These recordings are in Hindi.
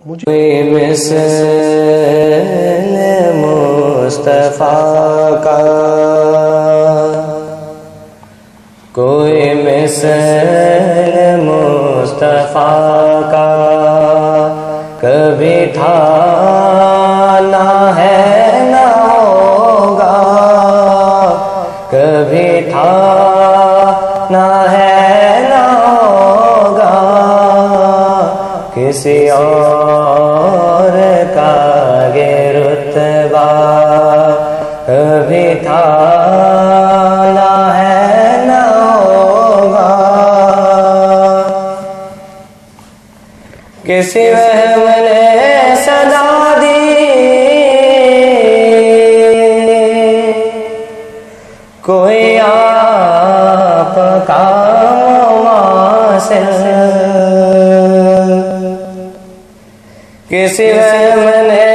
मुझे मुस्तफा का कोई मिसल मुस्तफा का कभी था ना है ना होगा, कभी था ना है ना होगा, किसी और का ये रुतबा कभी था ना है ना होगा। किसी वहम ने सदा दी कोई आपका मुमासिल, किसी वहम ने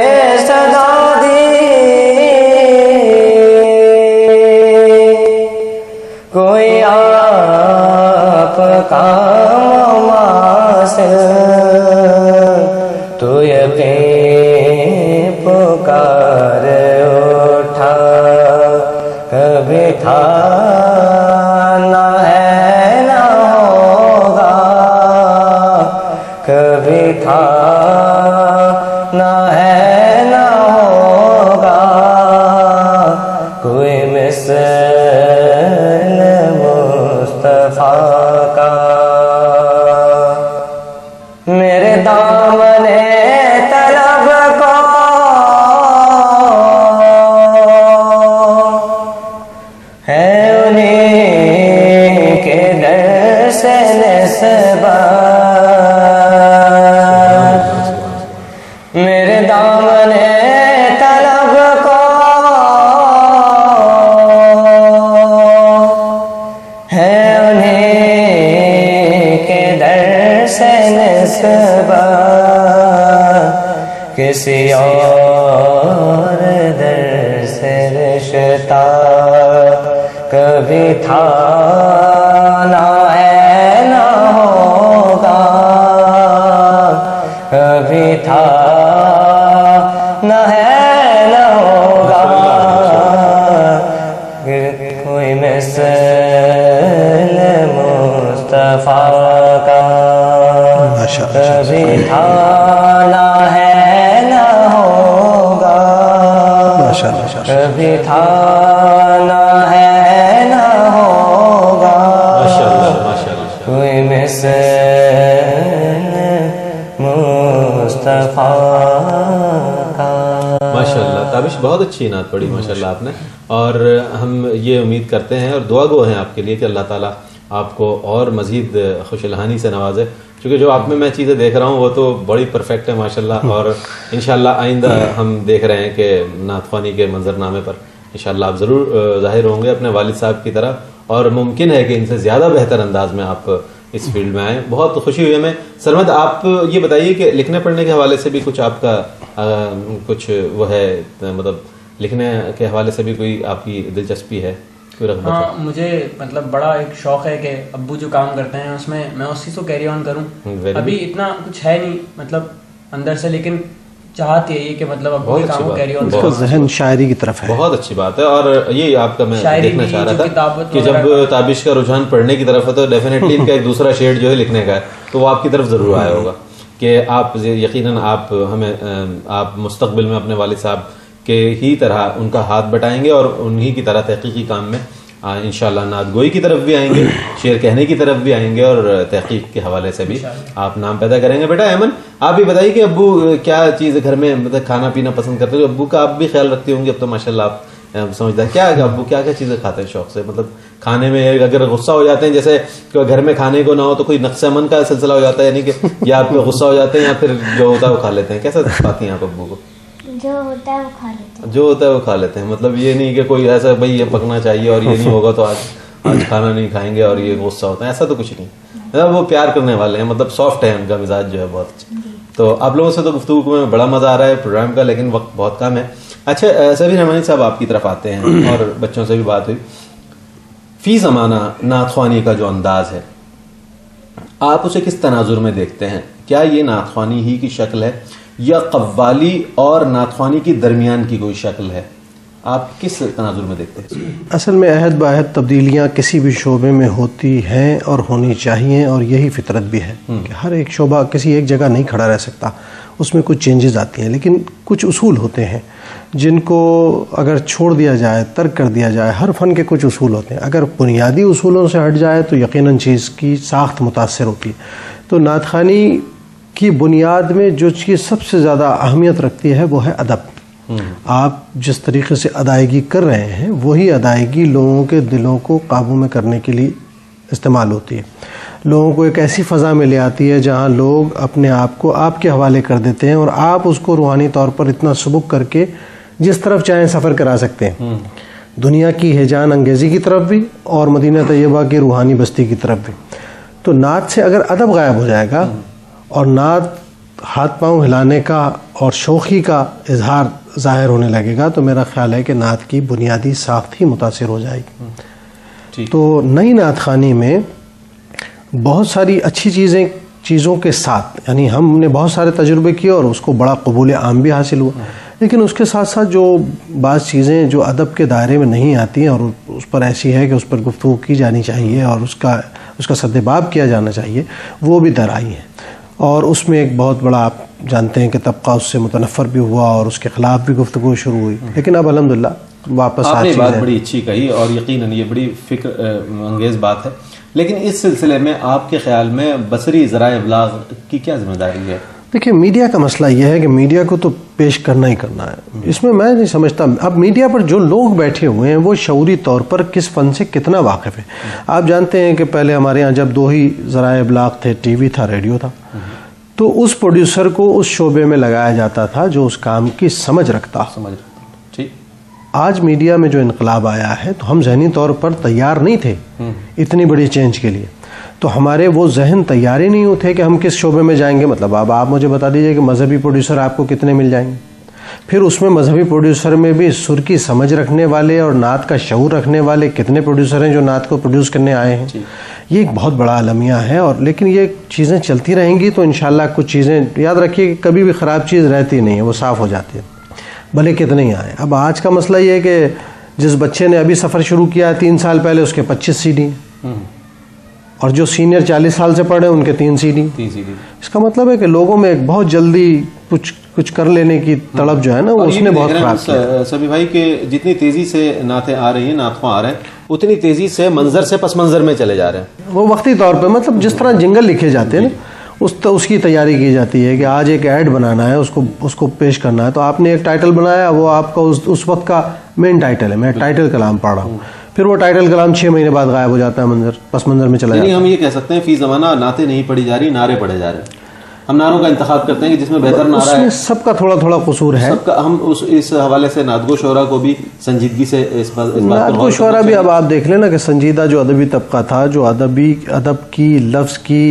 सदा दी कोई आपका मुमासिल, तो यकीन पुकार उठा कभी था ना है ना होगा, कभी था ना है ना होगा, कोई मिसल मुस्तफा का। मेरे दामने तलब को है उन्हीं के दर से निस्बत, मेरे दामने तलब को है उन्हीं के दर से निस्बत, किसी और दर से रिश्ता कभी था ना है ना होगा, कभी था ना है ना होगा, कोई मिसल मुस्तफा का कभी था ना है ना होगा, कभी था ना है ना होगा, कोई मिसल मुस्तफा का। माशाल्लाह ताबिश, बहुत अच्छी नात पढ़ी माशाल्लाह आपने, और हम ये उम्मीद करते हैं और दुआ गो हैं आपके लिए कि अल्लाह ताला आपको और मज़ीद खुशलहानी से नवाजे, क्योंकि जो आप में मैं चीज़ें देख रहा हूँ वो तो बड़ी परफेक्ट है माशाल्लाह। और इंशाल्लाह आइंदा हम देख रहे हैं कि नातख्वानी के मंजरनामे पर इंशाल्लाह आप ज़रूर ज़ाहिर होंगे अपने वालिद साहब की तरह, और मुमकिन है कि इनसे ज़्यादा बेहतर अंदाज में आप इस फील्ड में आए। बहुत खुशी हुई हमें। सरमद, आप ये बताइए कि लिखने पढ़ने के हवाले से भी कुछ आपका कुछ वो है, मतलब लिखने के हवाले से भी कोई आपकी दिलचस्पी है, कोई रग़बत? हाँ, मुझे मतलब बड़ा एक शौक़ है कि अब्बू जो काम करते हैं उसमें मैं उसी को कैरी ऑन करूँ। अभी इतना कुछ है नहीं मतलब अंदर से, लेकिन चाहत यही है कि मतलब अब्बू के काम को कैरी ऑन करूँ। ज़हन शायरी की तरफ है। बहुत अच्छी बात है। और ये आपका मैं देखना चाह रहा था कि जब ताबिश का रुझान पढ़ने की तरफ है तो डेफिनेटली इनका एक दूसरा शेड जो है लिखने का है, तो वो आपकी तरफ ज़रूर आया होगा कि आप यकीनन आप हमें आप मुस्तक़बिल में अपने वालिद साहब के ही तरह उनका हाथ बटाएंगे और उन्हीं की तरह तहकीकी काम में इंशाअल्लाह नात गोई की तरफ भी आएंगे, शेर कहने की तरफ भी आएंगे, और तहकीक के हवाले से भी आप नाम पैदा करेंगे। बेटा अयमन, आप भी बताइए कि अब्बू क्या चीज़ घर में मतलब खाना पीना पसंद करते हो? अब्बू का आप भी ख्याल रखती होंगी, अब तो माशाल्लाह आप समझदार। क्या अब्बू क्या क्या चीज़ें खाते हैं शौक से? मतलब खाने में अगर गुस्सा हो जाते हैं, जैसे घर में खाने को ना हो तो कोई नक्शे मन का सिलसिला हो जाता है, यानी कि या आप गुस्सा हो जाते हैं या फिर जो होता है वो खा लेते हैं? कैसा पाती हैं आप अब्बू को? जो होता है वो खा लेते हैं। जो होता है वो खा लेते हैं, मतलब ये नहीं कि कोई ऐसा भाई ये पकना चाहिए और ये नहीं होगा तो आज खाना नहीं खाएंगे और ये गुस्सा होता है, ऐसा तो कुछ नहीं। वो प्यार करने वाले हैं, मतलब सॉफ्ट है उनका मिजाज जो है बहुत अच्छा। तो आप लोगों से तो गुफ्तगू में बड़ा मजा आ रहा है प्रोग्राम का, लेकिन वक्त बहुत कम है। अच्छा सबीर रहमानी साहब आपकी तरफ आते हैं और बच्चों से भी बात हुई। फी ज़माना नात ख्वानी का जो अंदाज है आप उसे किस तनाजुर में देखते हैं? क्या ये नातख्वानी ही की शक्ल है या कव्वाली और नातख्वानी की दरमियान की कोई शक्ल है? आप किस तनाजुर में देखते हैं? असल में अहद बाहद तब्दीलियाँ किसी भी शोबे में होती हैं और होनी चाहिए, और यही फितरत भी है कि हर एक शोबा किसी एक जगह नहीं खड़ा रह सकता, उसमें कुछ चेंजेस आती हैं, लेकिन कुछ उसूल होते हैं जिनको अगर छोड़ दिया जाए, तर्क कर दिया जाए। हर फ़न के कुछ उसूल होते हैं, अगर बुनियादी उसूलों से हट जाए तो यकीनन चीज़ की साख्त मुतासर होती है। तो नातख़ानी की बुनियाद में जो चीज़ सबसे ज़्यादा अहमियत रखती है वो है अदब। आप जिस तरीके से अदायगी कर रहे हैं वही अदायगी लोगों के दिलों को काबू में करने के लिए इस्तेमाल होती है, लोगों को एक ऐसी फ़ज़ा में ले आती है जहाँ लोग अपने आप को आपके हवाले कर देते हैं और आप उसको रूहानी तौर पर इतना सुबुक करके जिस तरफ चाहें सफ़र करा सकते हैं, दुनिया की हिजान अंगेज़ी की तरफ भी और मदीना तैयबा की रूहानी बस्ती की तरफ भी। तो नात से अगर अदब गायब हो जाएगा और नात हाथ पांव हिलाने का और शौक़ी का इजहार ज़ाहिर होने लगेगा तो मेरा ख्याल है कि नात की बुनियादी साख्त ही मुतासिर हो जाएगी। तो नई नात ख़ानी में बहुत सारी अच्छी चीज़ों के साथ, यानी हमने बहुत सारे तजुर्बे किए और उसको बड़ा कबूल आम भी हासिल हुआ, लेकिन उसके साथ साथ जो बाज़ चीज़ें जो अदब के दायरे में नहीं आती हैं और उस पर ऐसी है कि उस पर गुफ्तगू की जानी चाहिए और उसका सद्देबाब किया जाना चाहिए, वो भी दर आई हैं। और उसमें एक बहुत बड़ा, आप जानते हैं कि तबका उससे मुतनफ़र भी हुआ और उसके ख़िलाफ़ भी गुफ्तगू शुरू हुई, लेकिन अब अल्हम्दुलिल्लाह वापस आपने बात बड़ी अच्छी कही और यकीनन ये बड़ी फ़िक्र अंगेज़ बात है। लेकिन इस सिलसिले में आपके ख़्याल में बसरी ज़राए इब्लाग की क्या ज़िम्मेदारी है? देखिए, मीडिया का मसला यह है कि मीडिया को तो पेश करना ही करना है, इसमें मैं नहीं समझता। अब मीडिया पर जो लोग बैठे हुए हैं वो शऊरी तौर पर किस फ़न से कितना वाकिफ़ है। आप जानते हैं कि पहले हमारे यहाँ जब दो ही ज़राए इब्लाग थे, टीवी था, रेडियो था, तो उस प्रोड्यूसर को उस शोबे में लगाया जाता था जो उस काम की समझ रखता। ठीक। आज मीडिया में जो इनकलाब आया है तो हम ज़हनी तौर पर तैयार नहीं थे इतनी बड़ी चेंज के लिए, तो हमारे वो जहन तैयार ही नहीं होते कि हम किस शोबे में जाएंगे। मतलब अब आप मुझे बता दीजिए कि मजहबी प्रोड्यूसर आपको कितने मिल जाएंगे, फिर उसमें मजहबी प्रोड्यूसर में भी सुर की समझ रखने वाले और नात का शऊर रखने वाले कितने प्रोड्यूसर हैं जो नात को प्रोड्यूस करने आए हैं। ये एक बहुत बड़ा अलमिया है। और लेकिन ये चीज़ें चलती रहेंगी तो इंशाल्लाह कुछ चीज़ें, याद रखिए कि कभी भी ख़राब चीज़ रहती नहीं है, वो साफ़ हो जाती है भले कितने ही आए। अब आज का मसला ये है कि जिस बच्चे ने अभी सफ़र शुरू किया 3 साल पहले उसके 25 CD हैं और जो सीनियर 40 साल से पढ़े उनके 3 CD। इसका मतलब है कि लोगों में एक बहुत जल्दी कुछ कर लेने की तड़प जो है ना, वो उसने बहुत खराब किया। सभी भाई के जितनी तेज़ी से नातें आ रही हैं, नातख़्वां आ रहे हैं, उतनी तेज़ी से मंजर से पस मंजर में चले जा रहे हैं। वो वक्ती तौर पर, मतलब जिस तरह जिंगल लिखे जाते हैं ना, उसकी तैयारी की जाती है कि आज एक ऐड बनाना है, उसको पेश करना है, तो आपने एक टाइटल बनाया, वो आपका उस वक्त का मेन टाइटल है। मैं टाइटल कलाम पढ़ रहा हूँ, फिर वो टाइटल कलाम 6 महीने बाद गायब हो जाता है, पस मंजर में चला जाता है। हम ये कह सकते हैं फी ज़माना नाते नहीं पढ़ी जा रही, नारे पढ़े जा रहे हैं। हम नारों का इंतखाब करते हैं कि जिसमें बेहतर नारा है, सबका थोड़ा थोड़ा कसूर है सबका। हम इस हवाले से नादगो शोरा को भी संजीदगी से इस बात नादगो शोरा भी, अब आप देख लेना कि संजीदा जो अदबी तबका था, जो अदब की लफ्ज़ की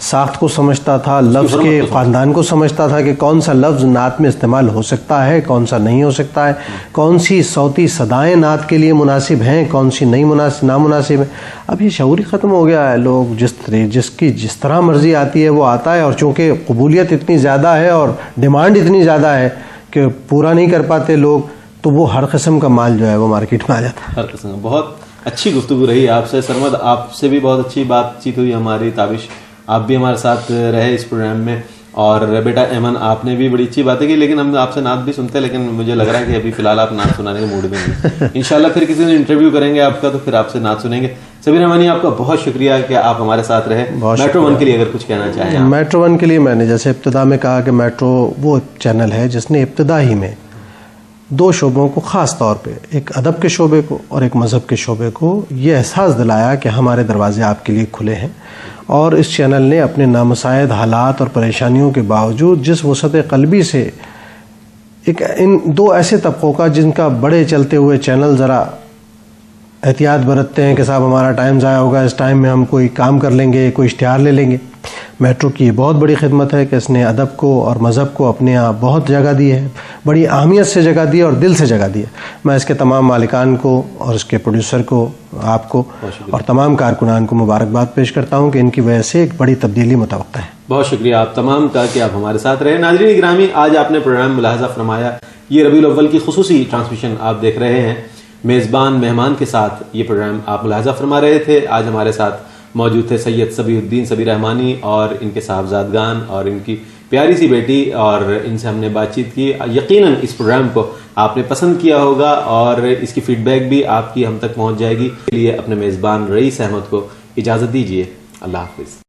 साख्त को समझता था, लफ्ज़ के ख़ानदान को समझता था कि कौन सा लफ्ज़ नात में इस्तेमाल हो सकता है, कौन सा नहीं हो सकता है, कौन सी सौती सदाएं नात के लिए मुनासिब हैं, कौन सी नहीं नामुनासिब है। अब ये शऊर ख़त्म हो गया है। लोग जिस तरह मर्ज़ी आती है वो आता है, और चूँकि कबूलियत इतनी ज़्यादा है और डिमांड इतनी ज़्यादा है कि पूरा नहीं कर पाते लोग, तो वो हर किस्म का माल जो है वो मार्केट में आ जाता है। हर किस्म। बहुत अच्छी गुफ्तगू रही आपसे सरमद, आपसे भी बहुत अच्छी बातचीत हुई हमारी। ताबिश, आप भी हमारे साथ रहे इस प्रोग्राम में, और बेटा ऐमन, आपने भी बड़ी अच्छी बातें की, लेकिन हम आपसे नात भी सुनते हैं, लेकिन मुझे लग रहा है कि अभी फिलहाल आप नात सुनाने के मूड में नहीं। इंशाल्लाह फिर किसी दिन इंटरव्यू करेंगे आपका, तो फिर आपसे नात सुनेंगे। सबीर रहमानी, आपका बहुत शुक्रिया कि आप हमारे साथ रहे। मेट्रो 1 के लिए अगर कुछ कहना चाहें। मेट्रो 1 के लिए मैंने जैसे इब्तिदा में कहा कि मेट्रो वो चैनल है जिसने इब्तिदा ही में 2 शोबों को, ख़ास तौर पे एक अदब के शोबे को और एक मज़हब के शोबे को, ये एहसास दिलाया कि हमारे दरवाजे आपके लिए खुले हैं। और इस चैनल ने अपने नामुसाइद हालात और परेशानियों के बावजूद जिस वसअत क़ल्बी से इन 2 ऐसे तबक़ों का, जिनका बड़े चलते हुए चैनल ज़रा एहतियात बरतते हैं कि साहब हमारा टाइम ज़ाया होगा, इस टाइम में हम कोई काम कर लेंगे, कोई इश्तिहार ले लेंगे, मेट्रो की ये बहुत बड़ी खिदमत है कि इसने अदब को और मज़हब को अपने यहाँ बहुत जगह दी है, बड़ी अहमियत से जगह दी है और दिल से जगह दी है। मैं इसके तमाम मालिकान को और इसके प्रोड्यूसर को, आपको और तमाम कारकुनान को मुबारकबाद पेश करता हूँ कि इनकी वजह से एक बड़ी तब्दीली मुतवक्का है। बहुत शुक्रिया आप तमाम का कि आप हमारे साथ रहे। नाज़रीन गिरामी, आज आपने प्रोग्राम मुलाहज़ा फरमाया, ये रबीउल अव्वल की खुसूसी ट्रांसमिशन आप देख रहे हैं। मेज़बान मेहमान के साथ ये प्रोग्राम आप मुलाहज़ा फरमा रहे थे। आज हमारे साथ मौजूद थे सैयद सबीउद्दीन सबी रहमानी और इनके साहबजादगान और इनकी प्यारी सी बेटी, और इनसे हमने बातचीत की। यकीनन इस प्रोग्राम को आपने पसंद किया होगा और इसकी फीडबैक भी आपकी हम तक पहुंच जाएगी। इसलिए अपने मेज़बान रईस अहमद को इजाज़त दीजिए। अल्लाह हाफ़िज़।